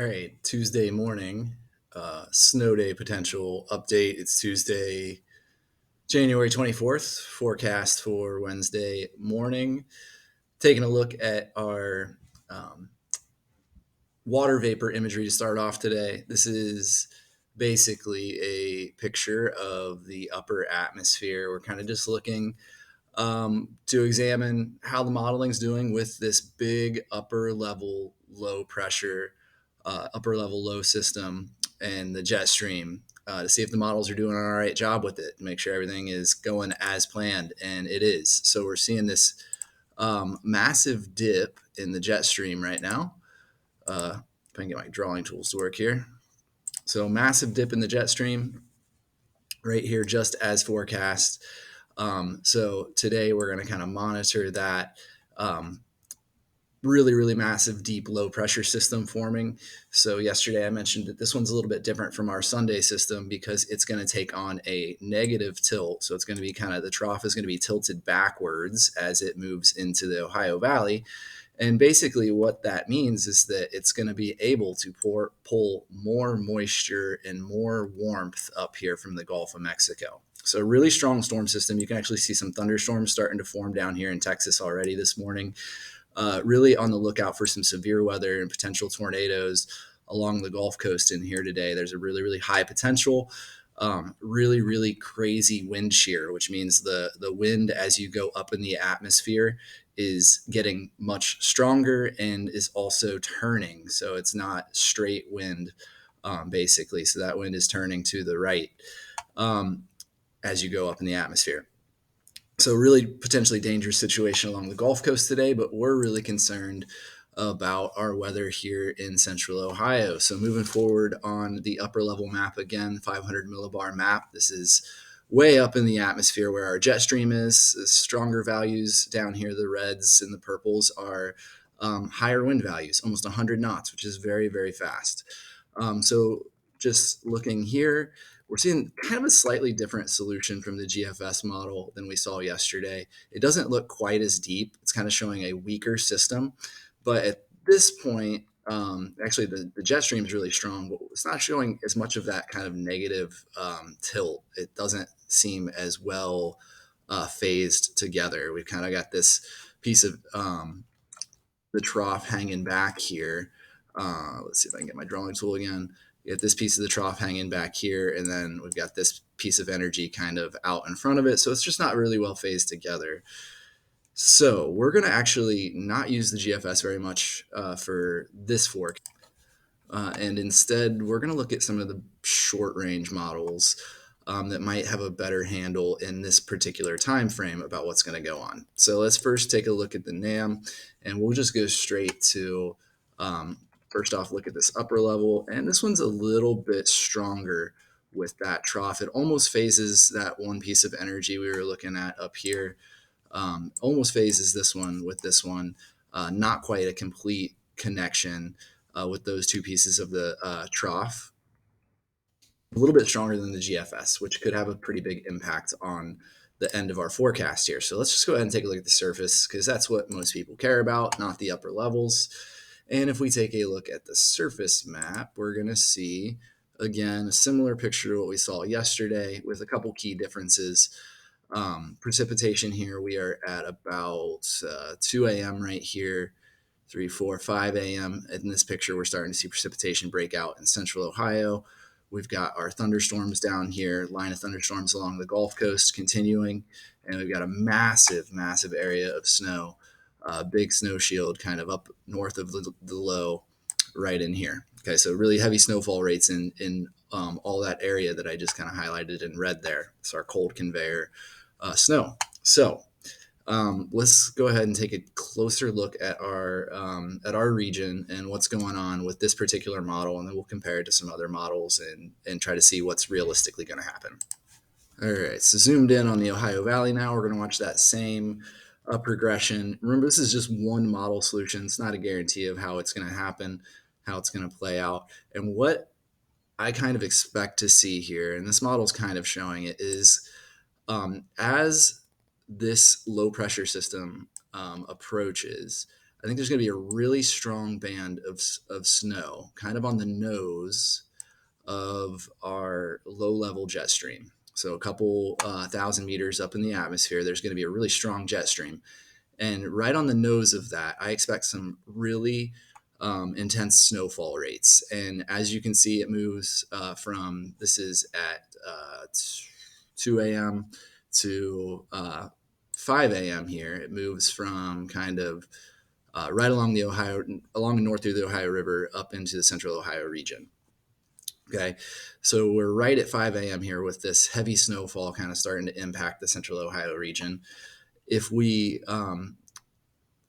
All right, Tuesday morning, snow day potential update. It's Tuesday, January 24th, forecast for Wednesday morning. Taking a look at our um, water vapor imagery to start off today. This is basically a picture of the upper atmosphere. We're kind of just looking to examine how the modeling's doing with this big upper level low pressure, upper level low system and the jet stream to see if the models are doing an all right job with it, make sure everything is going as planned, and it is. So we're seeing this massive dip in the jet stream right now. If I can get my drawing tools to work here. So massive dip in the jet stream right here, just as forecast. So today we're going to kind of monitor that really, really massive, deep, low pressure system forming. So yesterday I mentioned that this one's a little bit different from our Sunday system because it's going to take on a negative tilt. So it's going to be kind of, the trough is going to be tilted backwards as it moves into the Ohio Valley. And basically, what that means is that it's going to be able to pull more moisture and more warmth up here from the Gulf of Mexico. So, a really strong storm system. You can actually see some thunderstorms starting to form down here in Texas already this morning. Really on the lookout for some severe weather and potential tornadoes along the Gulf Coast in here today. There's a really, really high potential. Really, really crazy wind shear, which means the wind as you go up in the atmosphere is getting much stronger and is also turning. So it's not straight wind, basically. So that wind is turning to the right um, as you go up in the atmosphere. So really potentially dangerous situation along the Gulf Coast today, but we're really concerned about our weather here in central Ohio. So moving forward on the upper level map again, 500 millibar map. This is way up in the atmosphere where our jet stream is. Stronger values down here, the reds and the purples are higher wind values, almost 100 knots, which is very, very fast. So just looking here, we're seeing kind of a slightly different solution from the GFS model than we saw yesterday. It doesn't look quite as deep. It's kind of showing a weaker system. But at this point, actually, the jet stream is really strong, but it's not showing as much of that kind of negative tilt. It doesn't seem as well phased together. We've kind of got this piece of the trough hanging back here. Let's see if I can get my drawing tool again. We got this piece of the trough hanging back here, and then we've got this piece of energy kind of out in front of it. So it's just not really well phased together. So we're going to actually not use the GFS very much for this forecast. And instead, we're going to look at some of the short range models that might have a better handle in this particular time frame about what's going to go on. So let's first take a look at the NAM, and we'll just go straight to first off, look at this upper level. And this one's a little bit stronger with that trough. It almost phases that one piece of energy we were looking at up here. Almost phases this one with this one. Not quite a complete connection with those two pieces of the trough. A little bit stronger than the GFS, which could have a pretty big impact on the end of our forecast here. So let's just go ahead and take a look at the surface because that's what most people care about, not the upper levels. And if we take a look at the surface map, we're going to see, again, a similar picture to what we saw yesterday with a couple key differences. Precipitation here, we are at about 2 a.m. right here, 3, 4, 5 a.m. In this picture, we're starting to see precipitation break out in central Ohio. We've got our thunderstorms down here, line of thunderstorms along the Gulf Coast continuing, and we've got a massive, massive area of snow, big snow shield kind of up north of the low right in here. Okay, so really heavy snowfall rates in all that area that I just kind of highlighted in red there. It's our cold conveyor snow. So let's go ahead and take a closer look at our region and what's going on with this particular model, and then we'll compare it to some other models and try to see what's realistically going to happen. All right, so zoomed in on the Ohio Valley now. We're going to watch that same progression. Remember, this is just one model solution. It's not a guarantee of how it's going to happen, how it's going to play out. And what I kind of expect to see here, and this model is kind of showing it, is as this low pressure system approaches, I think there's going to be a really strong band of snow kind of on the nose of our low level jet stream. So a couple thousand meters up in the atmosphere, there's going to be a really strong jet stream. And right on the nose of that, I expect some really intense snowfall rates. And as you can see, it moves from this is at 2 a.m. to 5 a.m. here. It moves from kind of right along along the north through the Ohio River up into the central Ohio region. Okay, so we're right at 5 a.m. here with this heavy snowfall kind of starting to impact the central Ohio region. If we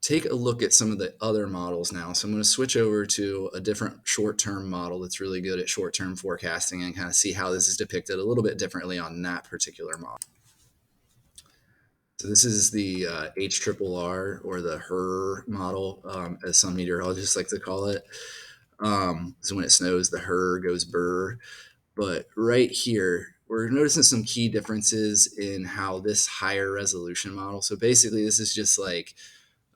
take a look at some of the other models now, so I'm going to switch over to a different short-term model that's really good at short-term forecasting and kind of see how this is depicted a little bit differently on that particular model. So this is the HRRR or the HRRR model, as some meteorologists like to call it. So when it snows, the HRRR goes burr. But right here, we're noticing some key differences in how this higher resolution model. So basically, this is just like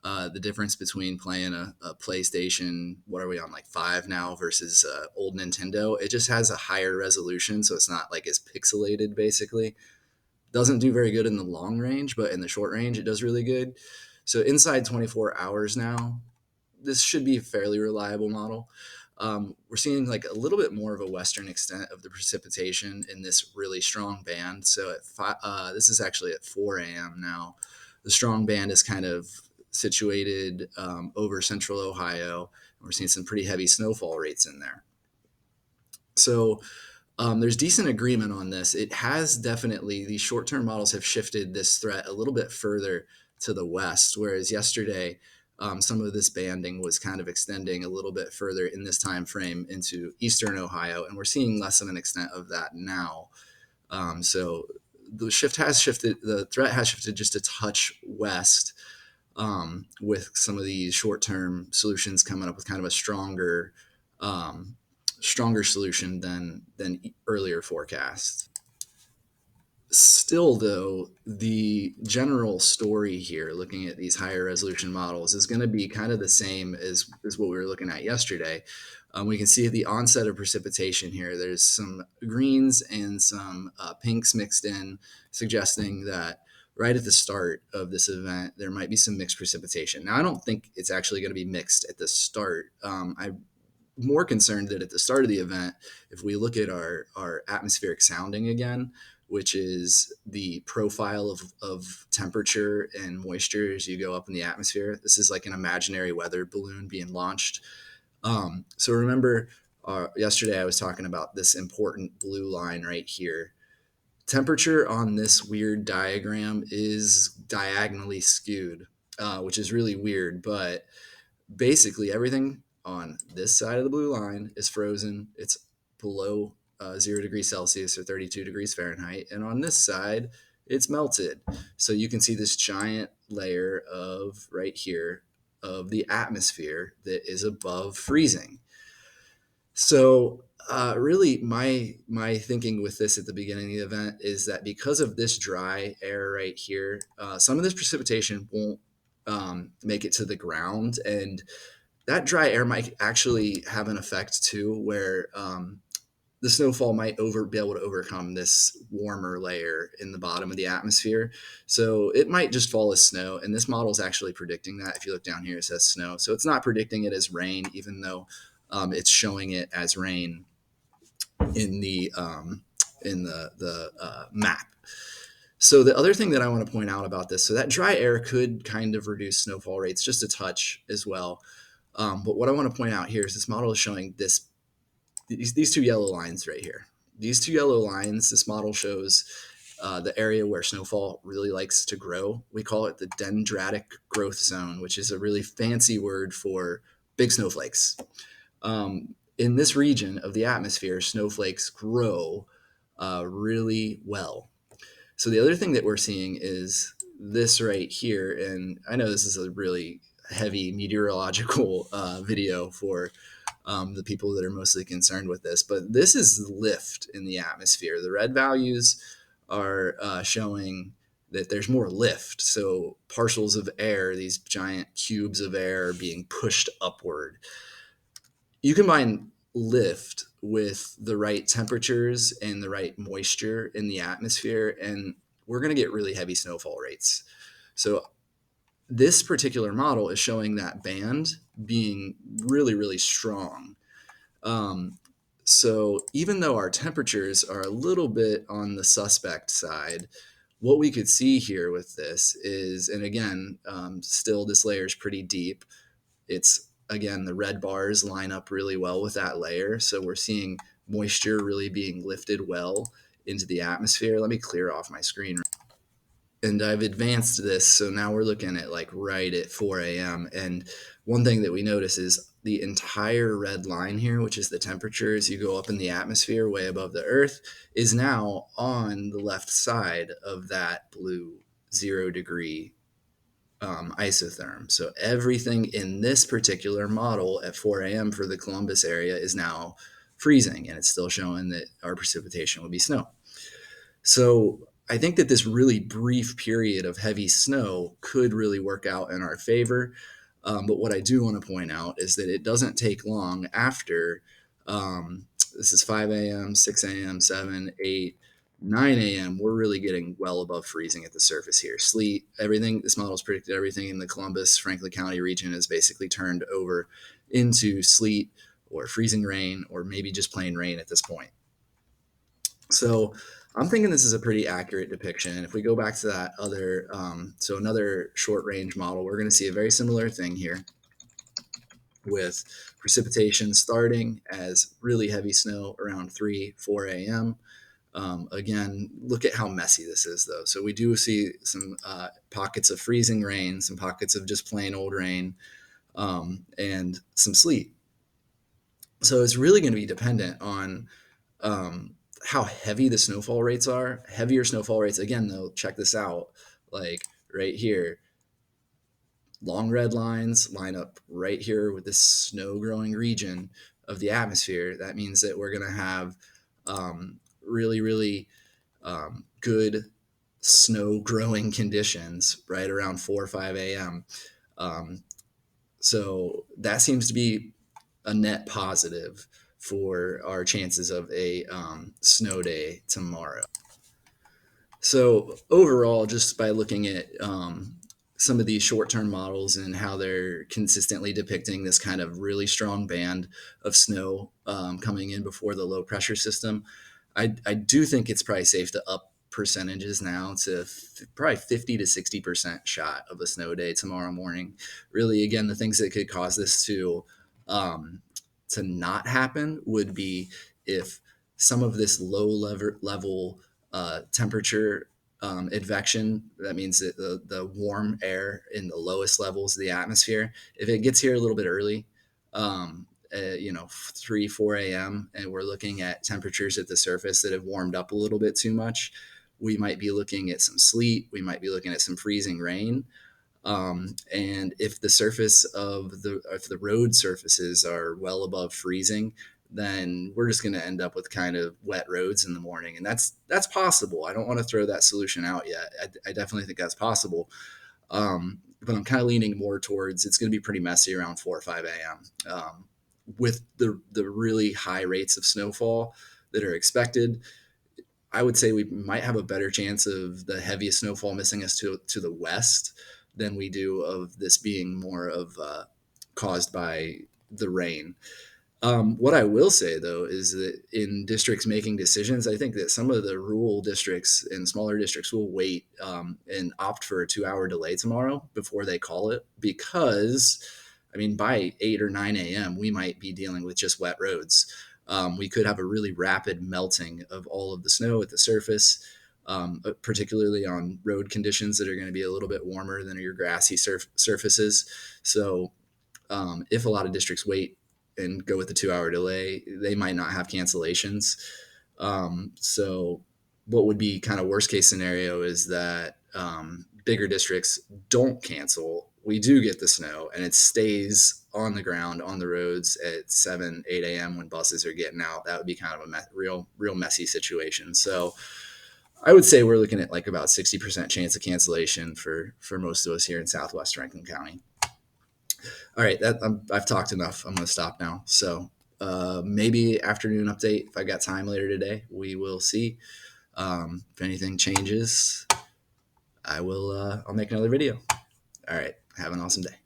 the difference between playing a PlayStation, what are we on, like 5 now, versus old Nintendo. It just has a higher resolution, so it's not like as pixelated, basically. Doesn't do very good in the long range, but in the short range, it does really good. So inside 24 hours now, this should be a fairly reliable model. We're seeing like a little bit more of a western extent of the precipitation in this really strong band. So this is actually at 4 a.m. now. The strong band is kind of situated over central Ohio. We're seeing some pretty heavy snowfall rates in there. So there's decent agreement on this. It has definitely, these short-term models have shifted this threat a little bit further to the west, whereas yesterday some of this banding was kind of extending a little bit further in this time frame into eastern Ohio, and we're seeing less of an extent of that now. So the threat has shifted just a touch west, with some of these short-term solutions coming up with kind of a stronger solution than earlier forecasts. Still, though, the general story here, looking at these higher resolution models, is going to be kind of the same as what we were looking at yesterday. We can see at the onset of precipitation here, there's some greens and some pinks mixed in, suggesting that right at the start of this event, there might be some mixed precipitation. Now, I don't think it's actually going to be mixed at the start. I'm more concerned that at the start of the event, if we look at our atmospheric sounding again, which is the profile of temperature and moisture as you go up in the atmosphere, this is like an imaginary weather balloon being launched. So remember, yesterday I was talking about this important blue line right here. Temperature on this weird diagram is diagonally skewed, which is really weird, but basically everything on this side of the blue line is frozen. It's below 0 degrees Celsius or 32 degrees Fahrenheit. And on this side, it's melted. So you can see this giant layer of right here of the atmosphere that is above freezing. So really my thinking with this at the beginning of the event is that because of this dry air right here, some of this precipitation won't make it to the ground, and that dry air might actually have an effect too, where the snowfall might be able to overcome this warmer layer in the bottom of the atmosphere. So it might just fall as snow. And this model is actually predicting that. If you look down here, it says snow. So it's not predicting it as rain, even though it's showing it as rain in the map. So the other thing that I want to point out about this, so that dry air could kind of reduce snowfall rates just a touch as well. But what I want to point out here is this model is showing these two yellow lines right here. These two yellow lines, this model shows the area where snowfall really likes to grow. We call it the dendritic growth zone, which is a really fancy word for big snowflakes. In this region of the atmosphere, snowflakes grow really well. So the other thing that we're seeing is this right here. And I know this is a really heavy meteorological video for the people that are mostly concerned with this, but this is lift in the atmosphere. The red values are showing that there's more lift. So parcels of air, these giant cubes of air, are being pushed upward. You combine lift with the right temperatures and the right moisture in the atmosphere, and we're going to get really heavy snowfall rates. So this particular model is showing that band being really, really strong. Um, so even though our temperatures are a little bit on the suspect side, what we could see here with this is, and again, still this layer is pretty deep. It's, again, the red bars line up really well with that layer. So we're seeing moisture really being lifted well into the atmosphere. Let me clear off my screen. And I've advanced this. So now we're looking at like right at 4 a.m. And one thing that we notice is the entire red line here, which is the temperature as you go up in the atmosphere way above the earth, is now on the left side of that blue 0 degree isotherm. So everything in this particular model at 4 a.m. for the Columbus area is now freezing, and it's still showing that our precipitation will be snow. So I think that this really brief period of heavy snow could really work out in our favor. But what I do want to point out is that it doesn't take long after this is 5 a.m., 6 a.m., 7, 8, 9 a.m. We're really getting well above freezing at the surface here. Sleet, everything, this model's predicted everything in the Columbus, Franklin County region is basically turned over into sleet or freezing rain or maybe just plain rain at this point. So I'm thinking this is a pretty accurate depiction. If we go back to that other, so another short range model, we're going to see a very similar thing here with precipitation starting as really heavy snow around 3, 4 a.m. Again, look at how messy this is, though. So we do see some pockets of freezing rain, some pockets of just plain old rain, and some sleet. So it's really going to be dependent on how heavy the snowfall rates are. Heavier snowfall rates, again, though, check this out. Like right here, long red lines line up right here with this snow growing region of the atmosphere. That means that we're going to have really, really good snow growing conditions right around 4 or 5 a.m. So that seems to be a net positive for our chances of a snow day tomorrow. So overall, just by looking at some of these short-term models and how they're consistently depicting this kind of really strong band of snow coming in before the low pressure system, I do think it's probably safe to up percentages now to probably 50 to 60% shot of a snow day tomorrow morning. Really, again, the things that could cause this to not happen would be if some of this low level temperature advection, that means that the warm air in the lowest levels of the atmosphere, if it gets here a little bit early, 3, 4 a.m., and we're looking at temperatures at the surface that have warmed up a little bit too much, we might be looking at some sleet. We might be looking at some freezing rain. And if the surface of if the road surfaces are well above freezing, then we're just going to end up with kind of wet roads in the morning. And that's possible. I don't want to throw that solution out yet. I definitely think that's possible. But I'm kind of leaning more towards it's going to be pretty messy around 4 or 5 a.m. With the really high rates of snowfall that are expected. I would say we might have a better chance of the heaviest snowfall missing us to the west than we do of this being more of caused by the rain. What I will say, though, is that in districts making decisions, I think that some of the rural districts and smaller districts will wait and opt for a 2-hour delay tomorrow before they call it because, I mean, by 8 or 9 a.m., we might be dealing with just wet roads. We could have a really rapid melting of all of the snow at the surface, particularly on road conditions that are going to be a little bit warmer than your grassy surfaces. So if a lot of districts wait and go with the 2-hour delay, they might not have cancellations. So what would be kind of worst case scenario is that bigger districts don't cancel. We do get the snow and it stays on the ground on the roads at 7, 8 a.m. when buses are getting out. That would be kind of a real messy situation. So I would say we're looking at like about 60% chance of cancellation for most of us here in Southwest Franklin County. All right, I've talked enough. I'm going to stop now. So maybe afternoon update if I got time later today. We will see. If anything changes, I'll make another video. All right, have an awesome day.